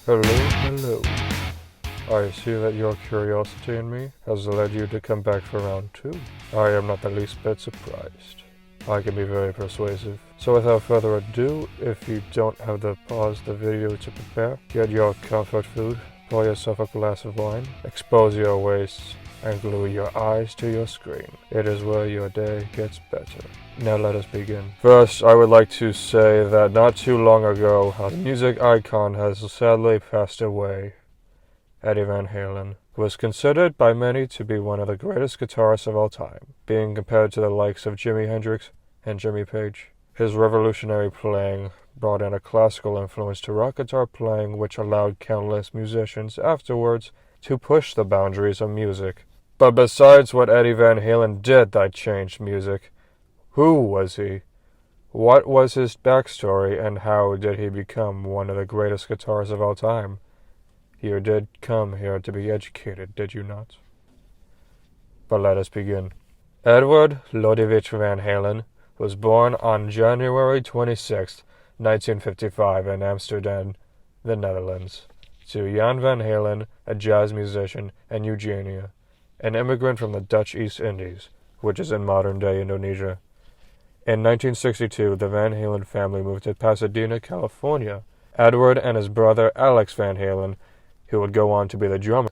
Hello, hello. I see that your curiosity in me has led you to come back for round 2. I am not the least bit surprised. I can be very persuasive. So without further ado, if you don't have to pause the video to prepare, get your comfort food, pour yourself a glass of wine, expose your waist, and glue your eyes to your screen. It is where your day gets better. Now let us begin. First, I would like to say that not too long ago, a music icon has sadly passed away. Eddie Van Halen was considered by many to be one of the greatest guitarists of all time, being compared to the likes of Jimi Hendrix and Jimmy Page. His revolutionary playing brought in a classical influence to rock guitar playing, which allowed countless musicians afterwards to push the boundaries of music. But besides what Eddie Van Halen did that changed music, who was he? What was his backstory, and how did he become one of the greatest guitarists of all time? You did come here to be educated, did you not? But let us begin. Edward Lodewijk Van Halen was born on January 26, 1955 in Amsterdam, the Netherlands, to Jan Van Halen, a jazz musician, and Eugenia, an immigrant from the Dutch East Indies, which is in modern-day Indonesia. In 1962, the Van Halen family moved to Pasadena, California. Edward and his brother Alex Van Halen, who would go on to be the drummer,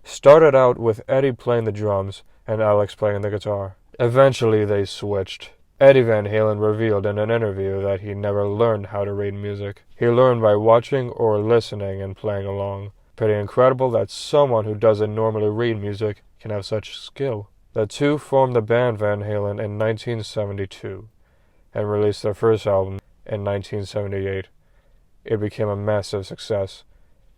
started out with Eddie playing the drums and Alex playing the guitar. Eventually they switched. Eddie Van Halen revealed in an interview that he never learned how to read music. He learned by watching or listening and playing along. Pretty incredible that someone who doesn't normally read music can have such skill. The two formed the band Van Halen in 1972 and released their first album in 1978. It became a massive success,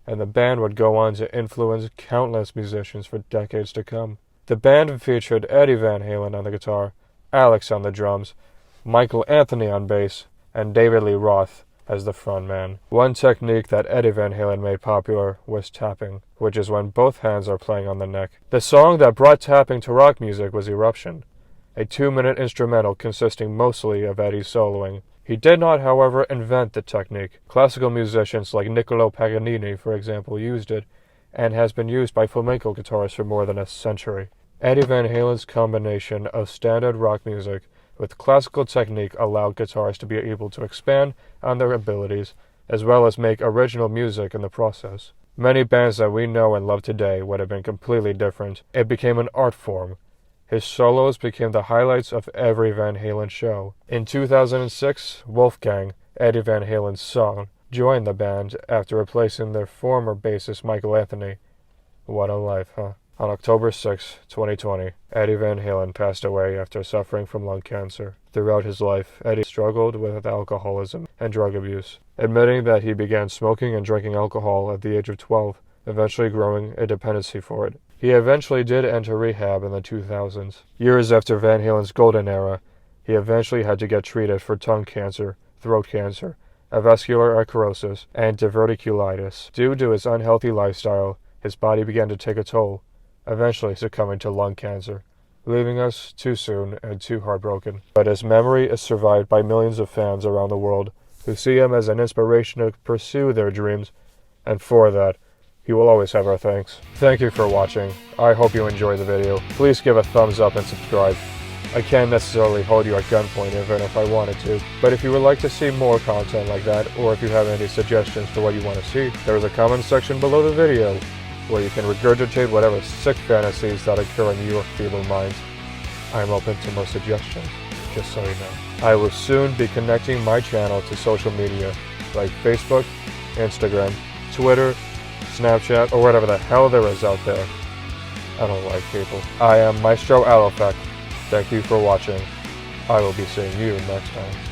and the band would go on to influence countless musicians for decades to come. The band featured Eddie Van Halen on the guitar, Alex on the drums, Michael Anthony on bass, and David Lee Roth as the frontman. One technique that Eddie Van Halen made popular was tapping, which is when both hands are playing on the neck. The song that brought tapping to rock music was Eruption, a 2-minute instrumental consisting mostly of Eddie soloing. He did not, however, invent the technique. Classical musicians like Niccolo Paganini, for example, used it, and has been used by flamenco guitarists for more than a century. Eddie Van Halen's combination of standard rock music with classical technique allowed guitarists to be able to expand on their abilities, as well as make original music in the process. Many bands that we know and love today would have been completely different. It became an art form. His solos became the highlights of every Van Halen show. In 2006, Wolfgang, Eddie Van Halen's son, joined the band after replacing their former bassist Michael Anthony. What a life, huh? On October 6, 2020, Eddie Van Halen passed away after suffering from lung cancer. Throughout his life, Eddie struggled with alcoholism and drug abuse, admitting that he began smoking and drinking alcohol at the age of 12, eventually growing a dependency for it. He eventually did enter rehab in the 2000s. Years after Van Halen's golden era, he eventually had to get treated for tongue cancer, throat cancer, avascular necrosis, and diverticulitis. Due to his unhealthy lifestyle, his body began to take a toll, eventually succumbing to lung cancer, leaving us too soon and too heartbroken. But his memory is survived by millions of fans around the world who see him as an inspiration to pursue their dreams, and for that, he will always have our thanks. Thank you for watching. I hope you enjoyed the video. Please give a thumbs up and subscribe. I can't necessarily hold you at gunpoint even if I wanted to, but if you would like to see more content like that, or if you have any suggestions for what you want to see, there is a comment section below the video where you can regurgitate whatever sick fantasies that occur in your feeble mind. I am open to most suggestions, just so you know. I will soon be connecting my channel to social media like Facebook, Instagram, Twitter, Snapchat, or whatever the hell there is out there. I don't like people. I am Maestro Alofek. Thank you for watching. I will be seeing you next time.